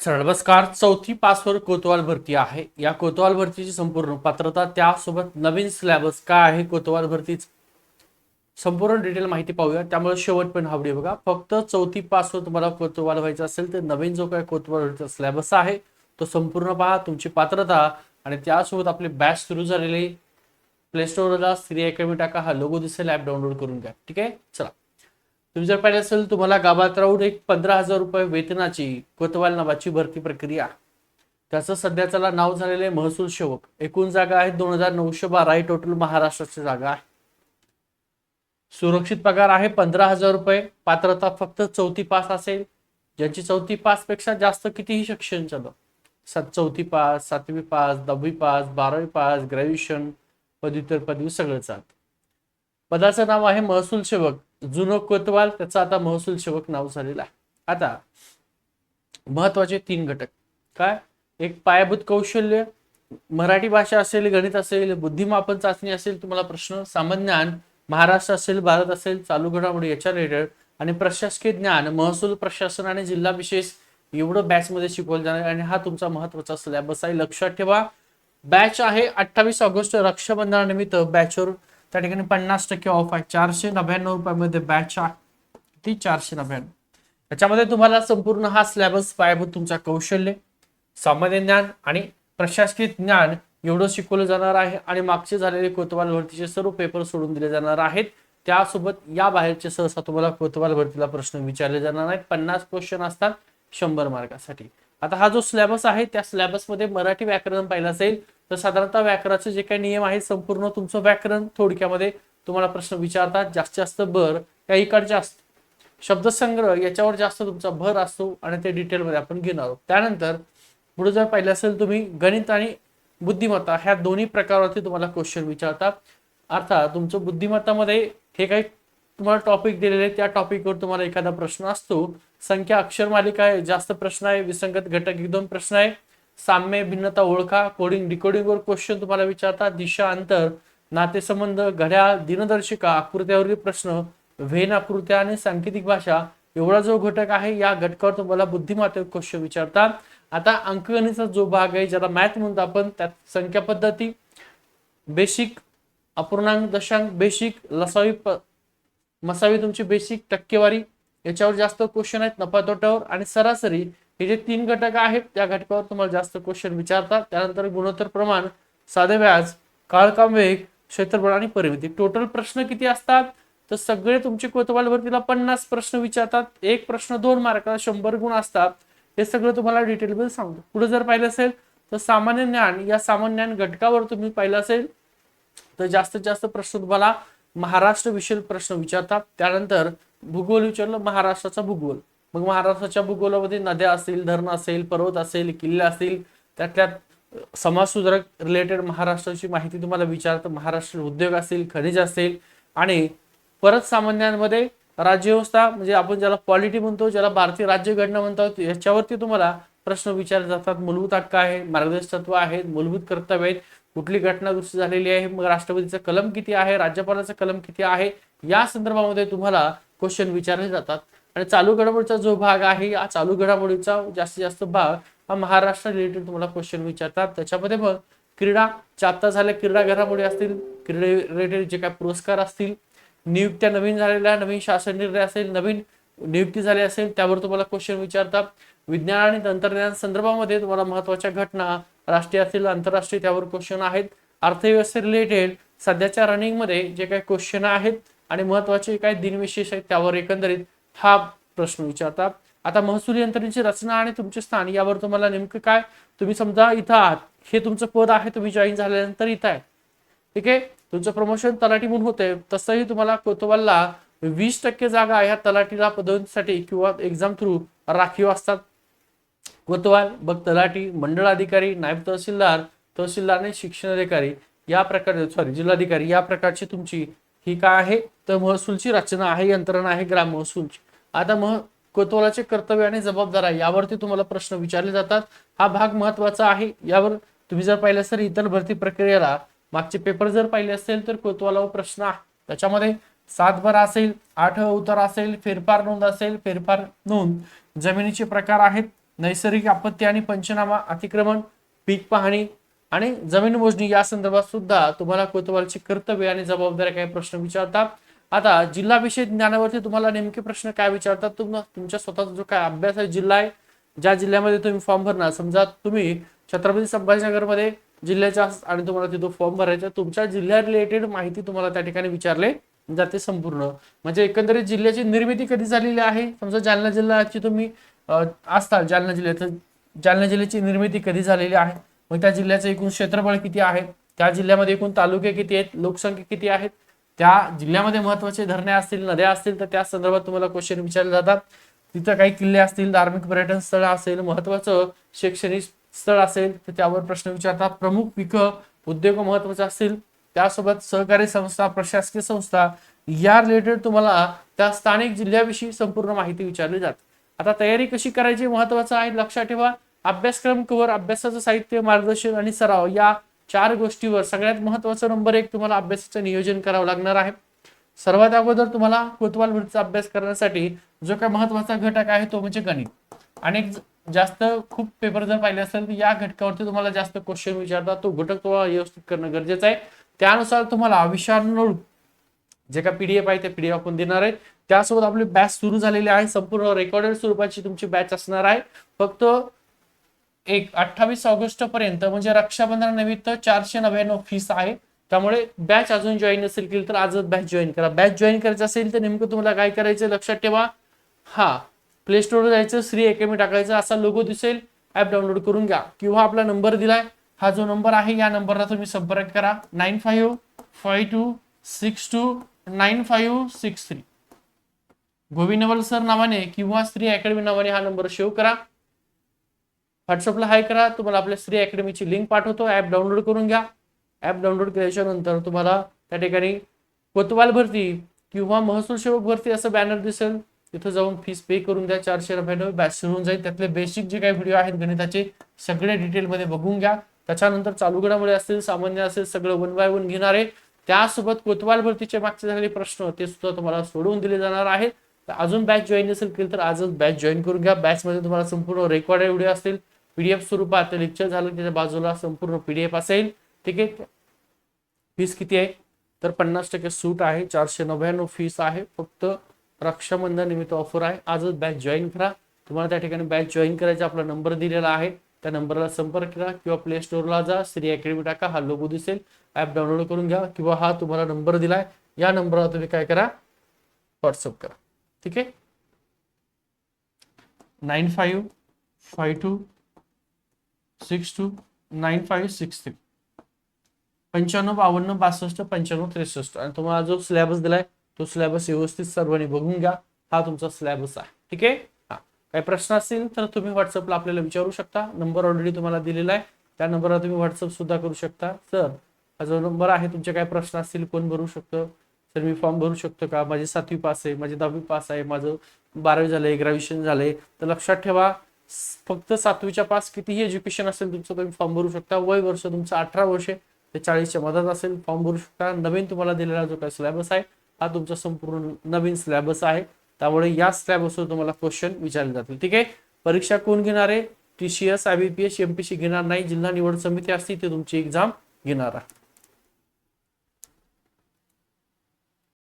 नमस्कार. चौथी पासवर कोतवाल भरती आहे. या कोतवाल भरतीची संपूर्ण पात्रता त्यासोबत नवीन सिलेबस काय आहे कोतवाल भरतीच संपूर्ण डिटेल माहिती पाहूया. त्यामुळे शेवट पण हा व्हिडिओ बघा. फक्त चौथी पासवर तुम्हाला कोतवाल व्हायचं असेल तर नवीन जो काय कोतवाल भरतीचा सिलेबस आहे तो संपूर्ण पहा. तुमची पात्रता आणि त्यासोबत आपले बॅच सुरू झालेले प्ले स्टोअरला श्री अकॅडमी टाका, हा लोगो दिसेल, ऍप डाउनलोड करून घ्या. ठीक आहे, चला. तुम्ही जर पाहिलं असेल तुम्हाला गावात राहून एक 15,000 रुपये वेतनाची कोतवाल नावाची भरती प्रक्रिया, त्याचं सध्याच्याला नाव झालेले महसूल सेवक. एकूण जागा आहेत 2,912 ही टोटल महाराष्ट्राची जागा आहे. सुरक्षित पगार आहे 15,000 रुपये. पात्रता फक्त चौथी पास असेल. ज्यांची चौथी पास पेक्षा जास्त कितीही शिक्षण चालू, चौथी पास, 7वी पास, 10वी पास, 12वी पास, ग्रॅज्युएशन, पदव्युत्तर पदवी सगळं चालतं. पदाचं नाव आहे महसूल सेवक. जुनं कोतवाल त्याचं आता महसूल सेवक नाव झालेलं आहे. आता महत्वाचे 3 घटक काय? एक पायाभूत कौशल्य, मराठी भाषा असेल, गणित असेल, बुद्धिमापन चाचणी असेल, तुम्हाला प्रश्न, सामान्य ज्ञान, महाराष्ट्र असेल, भारत असेल, चालू घडामोडी याच्या रिलेटेड, आणि प्रशासकीय ज्ञान, महसूल प्रशासन आणि जिल्हा विशेष एवढं बॅच मध्ये शिकवलं जाणार. आणि हा तुमचा महत्वाचा सिलेबस आहे. लक्षात ठेवा, बॅच आहे 28 ऑगस्ट रक्षाबंधनानिमित्त बॅचवर त्या ठिकाणी 50% ऑफ आहे. 499 रुपयामध्ये बॅच आहे. ती 499. त्याच्यामध्ये तुम्हाला संपूर्ण हा सिलेबस पायाभूत तुमचा कौशल्य, सामान्य ज्ञान आणि प्रशासकीय ज्ञान एवढं शिकवलं जाणार आहे. आणि मागचे झालेले कोतवाल भरतीचे सर्व पेपर सोडून दिले जाणार आहेत. त्यासोबत या बाहेरचे सहसा तुम्हाला कोतवाल भरतीला प्रश्न विचारले जाणार नाहीत. 50 क्वेश्चन असतात 100 मार्कासाठी. आता हा जो सिलेबस आहे त्या सिलेबसमध्ये मराठी व्याकरण पाहिलं असेल तर साधारणतः व्याकरणाचे जे काही नियम आहेत संपूर्ण तुमचं व्याकरण थोडक्यामध्ये तुम्हाला प्रश्न विचारतात. जास्तीत जास्त भर या इकडच्या असतो. शब्दसंग्रह याच्यावर जास्त तुमचा भर असतो आणि ते डिटेलमध्ये आपण घेणार आहोत. त्यानंतर पुढे जर पाहिलं असेल तुम्ही गणित आणि बुद्धिमत्ता ह्या दोन्ही प्रकारावरती तुम्हाला क्वेश्चन विचारतात. अर्थात तुमचं बुद्धिमत्तामध्ये हे काही तुम्हाला टॉपिक दिलेले त्या टॉपिकवर तुम्हाला एखादा प्रश्न असतो. संख्या अक्षर मालिका आहे, जास्त प्रश्न आहे. विसंगत घटक 1-2 प्रश्न आहे. साम्य भिन्नता ओळखा, कोडिंग डिकोडिंग वर क्वेश्चन तुम्हाला विचारतात. दिशा अंतर, नातेसंबंध, घड्याळ, दिनदर्शिका, आकृत्यावरील प्रश्न, व्हेन आकृत्या आणि सांकेतिक भाषा एवढा जो घटक आहे या घटकावर तुम्हाला बुद्धिमत्तेवर क्वेश्चन विचारतात. आता अंकगणितचा जो भाग आहे ज्याला मॅथ म्हणतो आपण, त्यात संख्या पद्धती, बेसिक, अपूर्णांक, दशांक, बेसिक, लसावी, मसावी तुमची बेसिक, टक्केवारी याच्यावर जास्त क्वेश्चन आहेत. नफा तोट्यावर आणि सरासरी हे जे 3 घटक आहेत त्या घटकावर तुम्हाला जास्त क्वेश्चन विचारतात. त्यानंतर गुणोत्तर प्रमाण, साधे व्याज, काळकाम वेग, क्षेत्रफळ आणि परिमिती. टोटल प्रश्न किती असतात तर सगळे तुमचे कोतवाल भरतीला 50 प्रश्न विचारतात. एक प्रश्न 2 मार्काला 100 गुण असतात. हे सगळं तुम्हाला डिटेल मध्ये सांगतो. पुढे जर पाहिलं असेल तर सामान्य ज्ञान, या सामान्य ज्ञान घटकावर तुम्ही पाहिलं असेल तर जास्तीत जास्त प्रश्न तुम्हाला महाराष्ट्र विषयक प्रश्न विचारतात. त्यानंतर भूगोल विचारलं, महाराष्ट्राचा भूगोल. मग महाराष्ट्राच्या भूगोलामध्ये नद्या असतील, धरण असेल, पर्वत असेल, किल्ले असतील, त्यातल्या समाजसुधारक रिलेटेड महाराष्ट्राची माहिती तुम्हाला विचारतं. महाराष्ट्र उद्योग असेल, खनिज असेल, आणि परत सामान्यांमध्ये राज्यव्यवस्था म्हणजे आपण ज्याला पॉलिटी म्हणतो, ज्याला भारतीय राज्यघटना म्हणतात, याच्यावरती तुम्हाला प्रश्न विचारले जातात. मूलभूत हक्क आहे, मार्गदर्शक तत्व आहेत, मूलभूत कर्तव्य आहेत, कुठली घटना दुरुस्ती झालेली आहे, मग राष्ट्रपतीचं कलम किती आहे, राज्यपालाचं कलम किती आहे, या संदर्भामध्ये तुम्हाला क्वेश्चन विचारले जातात. आणि चालू घडामोडीचा जो भाग आहे या चालू घडामोडीचा जास्तीत जास्त भाग हा महाराष्ट्र रिलेटेड तुम्हाला क्वेश्चन विचारतात. त्याच्यामध्ये मग क्रीडा, आता झाल्या क्रीडा घडामोडी असतील, क्रीडा रिलेटेड जे काही पुरस्कार असतील, नियुक्त्या नवीन झालेल्या, नवीन शासन निर्णय असेल, नवीन नियुक्ती झाली असेल त्यावर तुम्हाला क्वेश्चन विचारतात. विज्ञान आणि तंत्रज्ञान संदर्भामध्ये तुम्हाला महत्वाच्या घटना राष्ट्रीय असतील, आंतरराष्ट्रीय त्यावर क्वेश्चन आहेत. अर्थव्यवस्थे रिलेटेड सध्याच्या रनिंग मध्ये जे काही क्वेश्चन आहेत आणि महत्वाचे काही दिनविशेष आहेत त्यावर एकंदरीत हा प्रश्न विचारतात. आता महसूल यंत्रणेची रचना आणि तुमचे स्थान यावर तुम्हाला नेमकं काय, तुम्ही समजा इथं आहात, हे तुमचं पद आहे, तुम्ही जॉईन झाल्यानंतर इथं आहे, ठीक आहे, तुमचं प्रमोशन तलाठी म्हणून होते. तसंही तुम्हाला कोतवालला 20% जागा ह्या तलाठीला पदोन्नतीसाठी किंवा एक्झाम थ्रू राखीव असतात. कोतवाल, बघ तलाठी, मंडळ अधिकारी, नायब तहसीलदार, तहसीलदार आणि शिक्षण अधिकारी या प्रकारचे, जिल्हाधिकारी या प्रकारची तुमची ही काय आहे तर महसूलची रचना आहे, यंत्रणा आहे ग्राम महसूलची. आता कोतवालाचे कर्तव्य आणि जबाबदाऱ्या यावरती तुम्हाला प्रश्न विचारले जातात. हा भाग महत्वाचा आहे. यावर तुम्ही जर पाहिलं तर इतर भरती प्रक्रियेला मागचे पेपर जर पाहिले असेल तर कोतवालावर प्रश्न आहे. त्याच्यामध्ये 7 भर असेल, 8 उत्तर असेल, फेरफार नोंद असेल, फेरफार नोंद, जमिनीचे प्रकार आहेत, नैसर्गिक आपत्ती आणि पंचनामा, अतिक्रमण, पीक पाहणी आणि जमीन मोजणी या संदर्भात सुद्धा तुम्हाला कोतवालची कर्तव्य आणि जबाबदाऱ्या काही प्रश्न विचारतात. आता जिल्हाविषयक ज्ञानावरती तुम्हाला नेमके प्रश्न काय विचारतात, तुमच्या स्वतःचा जो काय अभ्यास आहे, जिल्हा आहे, ज्या जिल्ह्यामध्ये तुम्ही फॉर्म भरणार, समजा तुम्ही छत्रपती संभाजीनगरमध्ये जिल्ह्याच्या आणि तुम्हाला तिथं फॉर्म भरायचा, तुमच्या जिल्ह्या रिलेटेड माहिती तुम्हाला त्या ठिकाणी विचारले जाते संपूर्ण. म्हणजे एकंदरीत जिल्ह्याची निर्मिती कधी झालेली आहे, समजा जालना जिल्ह्याची तुम्ही असता जालना जिल्ह्यात, जालना जिल्ह्याची निर्मिती कधी झालेली आहे, मग त्या जिल्ह्याचं एकूण क्षेत्रफळ किती आहे, त्या जिल्ह्यामध्ये एकूण तालुके किती आहेत, लोकसंख्या किती आहेत, त्या जिल्ह्यामध्ये महत्वाचे धरणे असतील, नद्या असतील तर त्या संदर्भात तुम्हाला क्वेश्चन विचारले जातात. तिथं काही किल्ले असतील, धार्मिक पर्यटन स्थळ असेल, महत्वाचं शैक्षणिक स्थळ असेल तर त्यावर प्रश्न विचारतात. प्रमुख पिकं, उद्योग महत्वाचे असतील, त्यासोबत सहकारी संस्था, प्रशासकीय संस्था या रिलेटेड तुम्हाला त्या स्थानिक जिल्ह्याविषयी संपूर्ण माहिती विचारली जाते. आता तयारी कशी करायची महत्वाचं आहे, लक्षात ठेवा. अभ्यासक्रम कव्हर, अभ्यासाचं साहित्य, मार्गदर्शन आणि सराव या 4 गोष्टीवर सगळ्यात महत्वाचा नंबर 1 तुम्हाला अभ्यासाचं नियोजन करावं लागणार आहे. सर्वात अगोदर तुम्हाला कोतवाल भरतीचा अभ्यास करण्यासाठी जो काही महत्वाचा घटक आहे तो म्हणजे गणित. अनेक जास्त खूप पेपर जर पाहिले असेल तर या घटकावरती तुम्हाला जास्त क्वेश्चन विचारतात, तो घटक तुम्हाला व्यवस्थित करणं गरजेचं आहे. त्यानुसार तुम्हाला विषयानुरूप जे काही पीडीएफ आहे ते पीडीएफ आपण देणार आहे. त्यासोबत आपली बॅच सुरू झालेली आहे, संपूर्ण रेकॉर्डेड स्वरूपाची तुमची बॅच असणार आहे. फक्त 28 ऑगस्ट पर्यंत म्हणजे रक्षाबंधनानिमित्त 499 फीस आहे. त्यामुळे बॅच अजून जॉईन नसेल केली तर आजच बॅच जॉईन करा. बॅच जॉईन करायचं असेल तर नेमकं तुम्हाला काय करायचं लक्षात ठेवा. प्ले स्टोरवर जायचं, श्री अकॅडमी टाकायचं, असा लोगो दिसेल, ऍप डाउनलोड करून घ्या किंवा आपला नंबर दिलाय, हा जो नंबर आहे या नंबरला तुम्ही संपर्क करा. 9552629563 गोविंदवल सर नावाने किंवा श्री अकॅडमी नावाने हा नंबर सेव्ह करा. व्हॉट्सअपला हाय करा, तुम्हाला आपल्या श्री अकॅडमीची लिंक पाठवतो, ऍप डाउनलोड करून घ्या. ऍप डाउनलोड केल्याच्या नंतर तुम्हाला त्या ठिकाणी कोतवाल भरती किंवा महसूल सेवक भरती असं बॅनर दिसेल, तिथं जाऊन फीस पे करून द्या. 499 बॅच सुरू होऊन जाईल. त्यातले बेसिक जे काही व्हिडिओ आहेत गणिताचे सगळे डिटेलमध्ये बघून घ्या. त्याच्यानंतर चालू घडामोडी असतील, सामान्य असेल, सगळं 1 बाय 1 घेणार आहे. त्यासोबत कोतवाल भरतीचे मागचे झालेले प्रश्न ते सुद्धा तुम्हाला सोडवून दिले जाणार आहेत. तर अजून बॅच जॉईन नसेल केली तर आजच बॅच जॉईन करून घ्या. बॅच मध्ये तुम्हाला संपूर्ण रेकॉर्डेड व्हिडिओ असतील, पीडीएफ स्वरूपात लेक्चर झालं त्याच्या बाजूला संपूर्ण पीडीएफ असेल. ठीक आहे. फीस किती आहे तर 50% सूट आहे, 499 फीस आहे. फक्त रक्षाबंधन निमित्त ऑफर आहे. आजच बॅच जॉईन करा. तुम्हाला त्या ठिकाणी बॅच जॉईन करायचा आपला नंबर दिलेला आहे, त्या नंबरला संपर्क करा किंवा प्ले स्टोरला जा, श्री अकॅडमी टाका, हा लोगो दिसेल, ऍप डाउनलोड करून घ्या किंवा हा तुम्हाला नंबर दिलाय या नंबरला तुम्ही काय करा, व्हॉट्सअप करा. ठीक आहे. 9552629563 955262 आणि तुम्हाला जो सिलेबस दिलाय तो सिलेबस व्यवस्थित सर्वांनी बघून घ्या. हा तुमचा सिलेबस आहे. ठीक आहे. काही प्रश्न असतील तर तुम्ही व्हॉट्सअपला आपल्याला विचारू शकता. नंबर ऑलरेडी तुम्हाला दिलेला आहे, त्या नंबरला तुम्ही व्हॉट्सअप सुद्धा करू शकता. सर हा जो नंबर आहे, तुमचे काय प्रश्न असतील, कोण भरू शकतं, सर मी फॉर्म भरू शकतो का, माझी 7वी पास आहे, माझी 10वी पास आहे, माझं 12वी झालंय, ग्रॅज्युएशन झालंय. तर लक्षात ठेवा, फक्त 7वीच्या पास कितीही एज्युकेशन असेल तुमचं तुम्ही फॉर्म भरू शकता. वय वर्ष तुमचं 18 वर्षे ते 40च्या मधात असेल, फॉर्म भरू शकता. नवीन तुम्हाला दिलेला जो काही सिलेबस आहे हा तुमचा संपूर्ण नवीन सिलेबस आहे. त्यामुळे या स्लॅबवर तुम्हाला क्वेश्चन विचारले जातील. ठीक आहे. परीक्षा कोण घेणार आहे, TCS, IBPS, MPC घेणार नाही. जिल्हा निवड समिती असते ते तुमची एक्झाम घेणार आहे.